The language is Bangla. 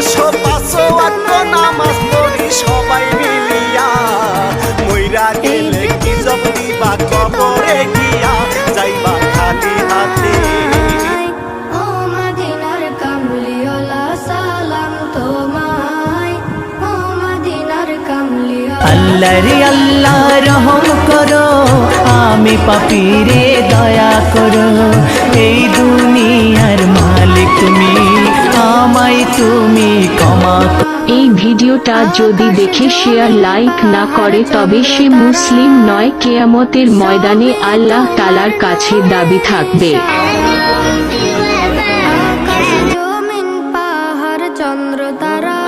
আসো পাঁচো ওয়াক্ত নামাজ পড়ি সবাই মিলিয়া, মইরা গেলে কি জব দিবা কবরে গিয়া, যাইবা খালি হাতে। ও মদিনার কামলিওয়ালা সালাম তোমায়, ও মদিনার কামলিওয়ালা। আল্লাহ রে আল্লাহ রহম করো, আমি পাপী রে দয়া করো, এই দুনিয়ার মালিক তুমি, আমায় তুমি ক্ষমা করো। এই ভিডিওটা যদি দেখে শেয়ার লাইক না করে তবে সে মুসলিম নয়। কিয়ামতের ময়দানে আল্লাহ তাআলার কাছে দাবি থাকবে। আকাশ জমিন পাহাড় চন্দ্র তারা